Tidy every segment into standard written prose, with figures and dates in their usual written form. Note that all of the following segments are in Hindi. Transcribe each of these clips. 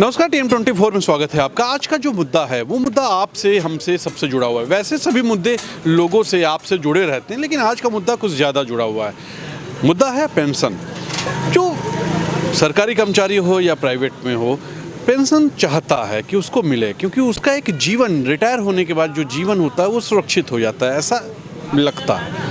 नमस्कार, TM24 में स्वागत है आपका। आज का जो मुद्दा है वो मुद्दा आपसे हमसे सबसे जुड़ा हुआ है। वैसे सभी मुद्दे लोगों से आपसे जुड़े रहते हैं, लेकिन आज का मुद्दा कुछ ज़्यादा जुड़ा हुआ है। मुद्दा है पेंशन। जो सरकारी कर्मचारी हो या प्राइवेट में हो, पेंशन चाहता है कि उसको मिले, क्योंकि उसका एक जीवन, रिटायर होने के बाद जो जीवन होता है वो सुरक्षित हो जाता है, ऐसा लगता है।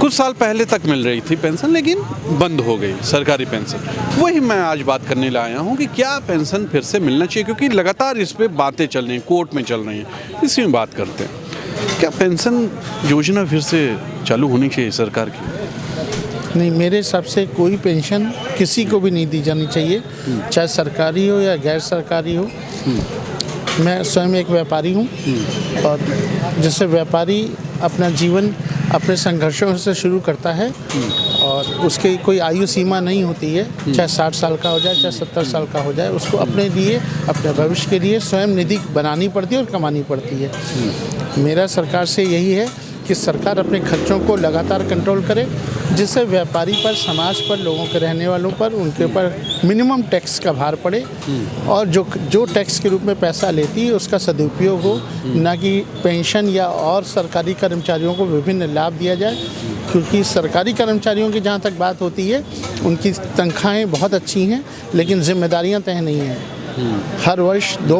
कुछ साल पहले तक मिल रही थी पेंशन, लेकिन बंद हो गई सरकारी पेंशन। वही मैं आज बात करने लाया हूँ कि क्या पेंशन फिर से मिलना चाहिए, क्योंकि लगातार इस पे बातें चल रही हैं, कोर्ट में चल रही हैं। इसी में बात करते हैं, क्या पेंशन योजना फिर से चालू होनी चाहिए सरकार की? नहीं, मेरे हिसाब से कोई पेंशन किसी को भी नहीं दी जानी चाहिए, चाहे सरकारी हो या गैर सरकारी हो। मैं स्वयं एक व्यापारी हूँ और जैसे व्यापारी अपना जीवन अपने संघर्षों से शुरू करता है और उसकी कोई आयु सीमा नहीं होती है, चाहे 60 साल का हो जाए, चाहे 70 साल का हो जाए, उसको अपने लिए, अपने भविष्य के लिए स्वयं निधि बनानी पड़ती है और कमानी पड़ती है। मेरा सरकार से यही है कि सरकार अपने खर्चों को लगातार कंट्रोल करे, जिससे व्यापारी पर, समाज पर, लोगों के रहने वालों पर, उनके ऊपर मिनिमम टैक्स का भार पड़े और जो टैक्स के रूप में पैसा लेती है उसका सदुपयोग हो, ना कि पेंशन या और सरकारी कर्मचारियों को विभिन्न लाभ दिया जाए। क्योंकि सरकारी कर्मचारियों की जहाँ तक बात होती है, उनकी तनख्वाहें बहुत अच्छी हैं, लेकिन जिम्मेदारियाँ तय नहीं हैं। हर वर्ष 2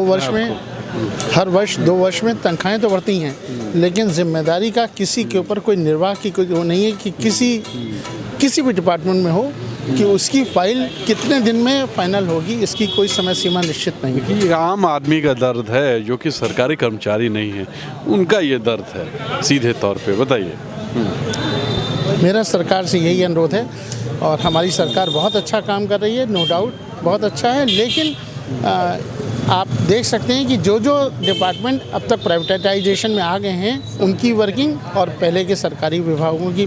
वर्ष में तनख्वाहें तो बढ़ती हैं, लेकिन जिम्मेदारी का किसी के ऊपर कोई निर्वाह की कोई वो नहीं है कि किसी भी डिपार्टमेंट में हो कि उसकी फाइल कितने दिन में फाइनल होगी, इसकी कोई समय सीमा निश्चित नहीं है। ये आम आदमी का दर्द है, जो कि सरकारी कर्मचारी नहीं है, उनका ये दर्द है सीधे तौर पे। बताइए। मेरा सरकार से यही अनुरोध है और हमारी सरकार बहुत अच्छा काम कर रही है, नो डाउट बहुत अच्छा है, लेकिन आप देख सकते हैं कि जो डिपार्टमेंट अब तक प्राइवेटाइजेशन में आ गए हैं, उनकी वर्किंग और पहले के सरकारी विभागों की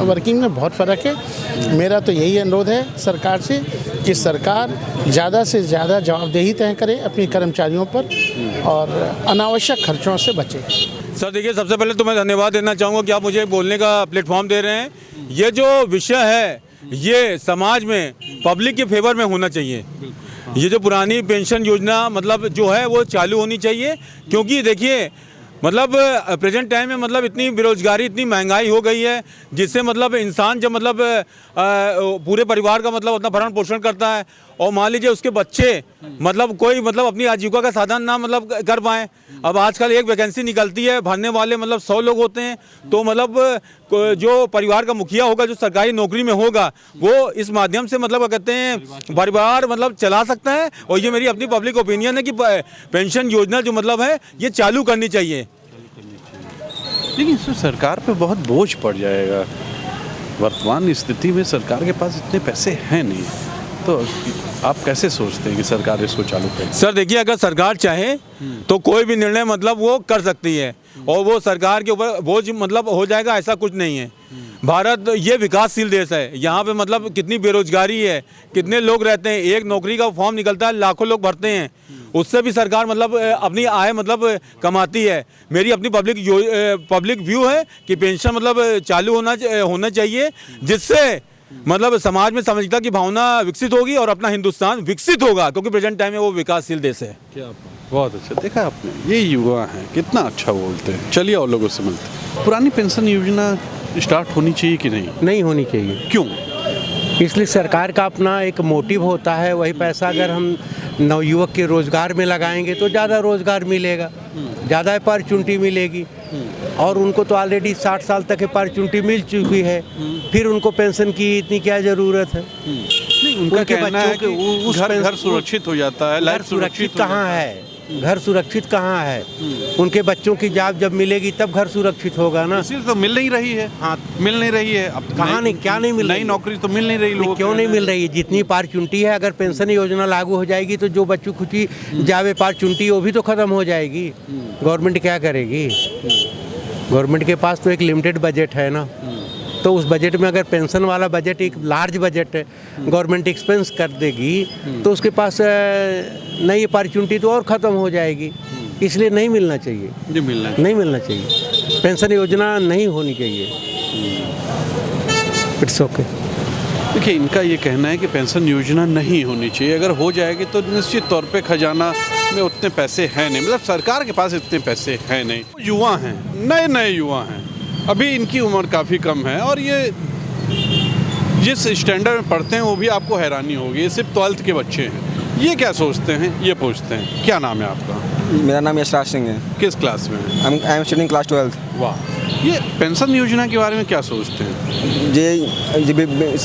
वर्किंग में बहुत फ़र्क है। मेरा तो यही अनुरोध है सरकार से कि सरकार ज़्यादा से ज़्यादा जवाबदेही तय करे अपने कर्मचारियों पर और अनावश्यक खर्चों से बचे। सर देखिए, सबसे पहले तो मैं धन्यवाद देना चाहूँगा कि आप मुझे बोलने का प्लेटफॉर्म दे रहे हैं। ये जो विषय है ये समाज में पब्लिक के फेवर में होना चाहिए। ये जो पुरानी पेंशन योजना मतलब जो है वो चालू होनी चाहिए, क्योंकि देखिए मतलब प्रेजेंट टाइम में मतलब इतनी बेरोजगारी, इतनी महंगाई हो गई है, जिससे मतलब इंसान जब मतलब पूरे परिवार का मतलब अपना भरण पोषण करता है और मान लीजिए उसके बच्चे मतलब कोई मतलब अपनी आजीविका का साधन ना मतलब कर पाएँ। अब आजकल एक वैकेंसी निकलती है, भरने वाले मतलब 100 लोग होते हैं, तो मतलब जो परिवार का मुखिया होगा, जो सरकारी नौकरी में होगा, वो इस माध्यम से मतलब कहते हैं परिवार मतलब चला सकता है। और ये मेरी अपनी पब्लिक ओपिनियन है कि पेंशन योजना जो मतलब है ये चालू करनी चाहिए। लेकिन इससे सरकार पे बहुत बोझ पड़ जाएगा। वर्तमान स्थिति में सरकार के पास इतने पैसे हैं नहीं, तो आप कैसे सोचते हैं कि सरकार इसको चालू करे? सर देखिए, अगर सरकार चाहे तो कोई भी निर्णय मतलब वो कर सकती है और वो सरकार के ऊपर बोझ मतलब हो जाएगा, ऐसा कुछ नहीं है। भारत ये विकासशील देश है, यहाँ पे मतलब कितनी बेरोजगारी है, कितने लोग रहते हैं, एक नौकरी का फॉर्म निकलता है, लाखों लोग भरते हैं, उससे भी सरकार मतलब अपनी आय मतलब कमाती है। मेरी अपनी पब्लिक व्यू है कि पेंशन मतलब चालू होना चाहिए, जिससे मतलब समाज में समझता की भावना विकसित होगी और अपना हिंदुस्तान विकसित होगा, क्योंकि प्रेजेंट टाइम में वो विकासशील देश है। क्या बहुत अच्छा देखा आपने, ये युवा हैं कितना अच्छा बोलते हैं। चलिए और लोगों से मिलते हैं। पुरानी पेंशन योजना स्टार्ट होनी चाहिए कि नहीं? नहीं होनी चाहिए। क्यों? इसलिए सरकार का अपना एक मोटिव होता है, वही पैसा अगर हम नवयुवक के रोज़गार में लगाएंगे तो ज़्यादा रोज़गार मिलेगा, ज़्यादा अपॉर्चुनिटी मिलेगी। और उनको तो ऑलरेडी 60 साल तक अपॉर्चुनिटी मिल चुकी है, फिर उनको पेंशन की इतनी क्या ज़रूरत है? नहीं, उनका कहना है कि उस घर सुरक्षित हो जाता है। घर सुरक्षित कहाँ है? घर सुरक्षित कहाँ है? उनके बच्चों की जॉब जब मिलेगी तब घर सुरक्षित होगा ना। इसीलिए तो मिल नहीं रही है। हाँ, मिल नहीं रही है। अब कहाँ नहीं, क्या नहीं मिल रही? नई नौकरी तो मिल नहीं रही लोगों को। क्यों नहीं मिल रही? जितनी अपॉर्चुनिटी है, अगर पेंशन योजना लागू हो जाएगी तो जो बच्चों की जॉब अपॉर्चुनिटी वो भी तो खत्म हो जाएगी। गवर्नमेंट क्या करेगी? गवर्नमेंट के पास तो एक लिमिटेड बजट है ना, तो उस बजट में अगर पेंशन वाला बजट एक लार्ज बजट गवर्नमेंट एक्सपेंस कर देगी तो उसके पास नई अपॉर्चुनिटी तो और ख़त्म हो जाएगी। इसलिए नहीं मिलना चाहिए, नहीं मिलना चाहिए। पेंशन योजना नहीं होनी चाहिए। It's okay. देखिए, इनका ये कहना है कि पेंशन योजना नहीं होनी चाहिए, अगर हो जाएगी तो निश्चित तौर पे खजाना में उतने पैसे हैं नहीं, मतलब सरकार के पास इतने पैसे हैं नहीं। युवा हैं, नए नए युवा हैं, अभी इनकी उम्र काफ़ी कम है और ये जिस स्टैंडर्ड में पढ़ते हैं वो भी आपको हैरानी होगी, ये सिर्फ 12th के बच्चे हैं। ये क्या सोचते हैं, ये पूछते हैं। क्या नाम है आपका? मेरा नाम यशराज सिंह है। किस क्लास में है? I am studying class 12th। वाह। ये पेंशन योजना के बारे में क्या सोचते हैं? ये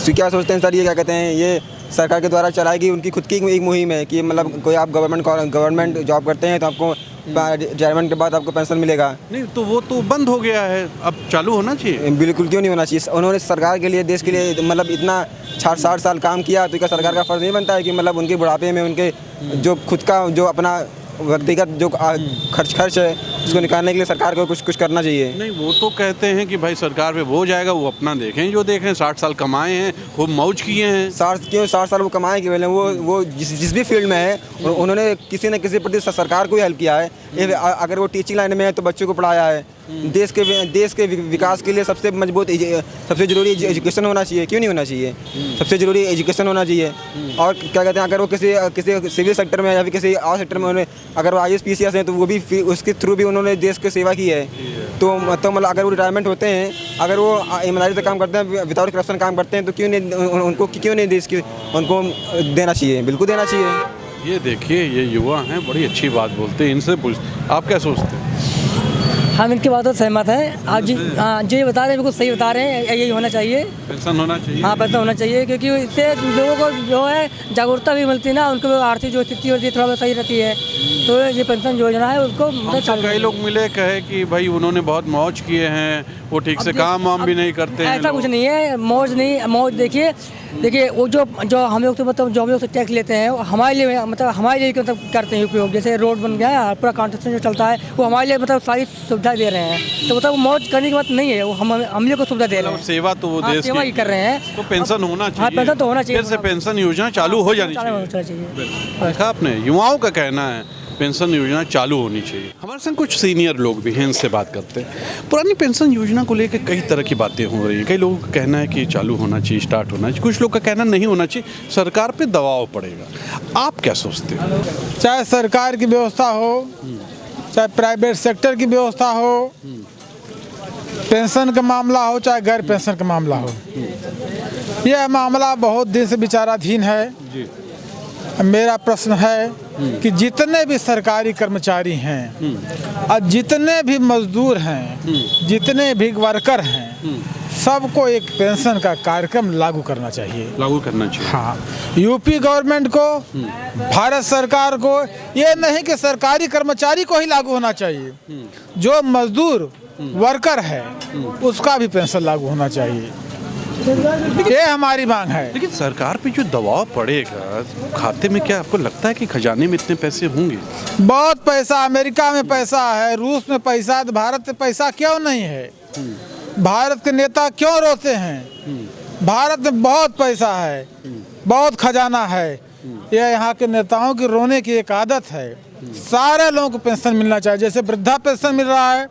क्या सोचते हैं सर, ये क्या कहते हैं, ये सरकार के द्वारा चलाई गई उनकी खुद की एक मुहिम है कि मतलब कोई आप गवर्नमेंट जॉब करते हैं तो आपको रिटायरमेंट के बाद आपको पेंशन मिलेगा। नहीं तो वो तो बंद हो गया है, अब चालू होना चाहिए। बिल्कुल क्यों नहीं होना चाहिए। उन्होंने सरकार के लिए, देश के लिए मतलब इतना 60 साल काम किया, तो क्या सरकार का फर्ज नहीं बनता है कि मतलब उनके बुढ़ापे में उनके जो खुद का जो अपना व्यक्तिगत जो खर्च है उसको निकालने के लिए सरकार को कुछ करना चाहिए। नहीं, वो तो कहते हैं कि भाई सरकार पे वो जाएगा, वो अपना देखें जो देखें। 60 साल कमाए हैं, खूब मौज किए हैं। 60 साल वो कमाए कि वो जिस भी फील्ड में है उन्होंने किसी न किसी प्रति सरकार को ही हेल्प किया है। अगर वो टीचिंग लाइन में है तो बच्चों को पढ़ाया है। देश के विकास के लिए सबसे मजबूत सबसे ज़रूरी एजुकेशन होना चाहिए। क्यों नहीं होना चाहिए? सबसे ज़रूरी एजुकेशन होना चाहिए। और क्या कहते हैं, अगर वो किसी सिविल सेक्टर में या फिर किसी और सेक्टर में अगर वो IAS PCS हैं तो वो भी उसके थ्रू भी उन्होंने देश की सेवा की है। तो मतलब अगर वो रिटायरमेंट होते हैं, अगर वो ईमानदारी से काम करते हैं, विदाउट करप्शन काम करते हैं, तो क्यों नहीं देश की उनको देना चाहिए? बिल्कुल देना चाहिए। ये देखिए, ये युवा हैं, बड़ी अच्छी बात बोलते हैं। इनसे पूछते आप क्या सोचते हैं? हम इनकी बातों से सहमत हैं। आप जो ये बता रहे हैं बिल्कुल सही बता रहे हैं, यही होना चाहिए। पेंशन होना चाहिए। हाँ, पेंशन होना चाहिए, क्योंकि इससे लोगों को जो है जागरूकता भी मिलती है ना, उनको आर्थिक जो स्थिति होती है थोड़ा बहुत सही रहती है। तो ये पेंशन योजना है उसको मतलब कई लोग मिले कहे कि भाई उन्होंने बहुत मौज किए हैं, वो ठीक से काम वाम भी नहीं करते हैं। ऐसा कुछ नहीं है, मौज नहीं। मौज देखिए वो जो हम लोग तो मतलब जो हम लोग से टैक्स लेते हैं वो हमारे लिए मतलब करते हैं उपयोग। जैसे रोड बन गया है, पूरा कंस्ट्रक्शन जो चलता है वो हमारे लिए मतलब सारी सुविधा दे रहे हैं। तो मतलब वो मौज करने की बात नहीं है, वो हम लोग को सुविधा दे रहे हैं। सेवा तो वो देश सेवा ही कर रहे हैं। तो पेंशन होना चाहिए। हाँ, पेंशन तो होना चाहिए। फिर से पेंशन योजना चालू हो जानी चाहिए। देखा आपने, युवाओं का कहना है पेंशन योजना चालू होनी चाहिए। हमारे संग कुछ सीनियर लोग भी हैं, इनसे बात करते हैं। पुरानी पेंशन योजना को लेकर कई तरह की बातें हो रही हैं। कई लोगों का कहना है कि चालू होना चाहिए, स्टार्ट होना चाहिए। कुछ लोग का कहना नहीं होना चाहिए, सरकार पे दबाव पड़ेगा। आप क्या सोचते हैं? चाहे सरकार की व्यवस्था हो, चाहे प्राइवेट सेक्टर की व्यवस्था हो, पेंशन का मामला हो चाहे गैर पेंशन का मामला हो, यह मामला बहुत दिन से विचाराधीन है। मेरा प्रश्न है कि जितने भी सरकारी कर्मचारी हैं और जितने भी मजदूर हैं, जितने भी वर्कर हैं, सबको एक पेंशन का कार्यक्रम लागू करना चाहिए। लागू करना चाहिए। हाँ, यूपी गवर्नमेंट को, भारत सरकार को, ये नहीं कि सरकारी कर्मचारी को ही लागू होना चाहिए, जो मजदूर वर्कर है उसका भी पेंशन लागू होना चाहिए। ये हमारी मांग है। लेकिन सरकार पे जो दबाव पड़ेगा, खाते में क्या आपको लगता है कि खजाने में इतने पैसे होंगे? बहुत पैसा, अमेरिका में पैसा है, रूस में पैसा है, तो भारत में पैसा क्यों नहीं है? भारत के नेता क्यों रोते हैं? भारत में बहुत पैसा है, बहुत खजाना है। यह यहाँ के नेताओं की रोने की एक आदत है। सारे लोगों को पेंशन मिलना चाहिए। जैसे वृद्धा पेंशन मिल रहा है,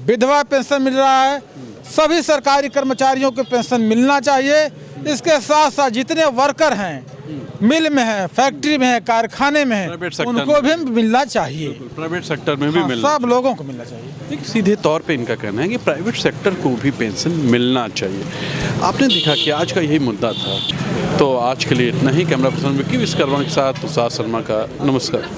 विधवा पेंशन मिल रहा है, सभी सरकारी कर्मचारियों को पेंशन मिलना चाहिए। इसके साथ साथ जितने वर्कर हैं, मिल में हैं, फैक्ट्री में हैं, कारखाने में हैं, उनको भी मिलना चाहिए। प्राइवेट सेक्टर में भी मिलना, सब लोगों को मिलना चाहिए। सीधे तौर पे इनका कहना है कि प्राइवेट सेक्टर को भी पेंशन मिलना चाहिए। आपने देखा कि आज का यही मुद्दा था। तो आज के लिए इतना ही। कैमरा पर्सन विक्की विश्वकर्मा के साथ तुषार शर्मा का नमस्कार।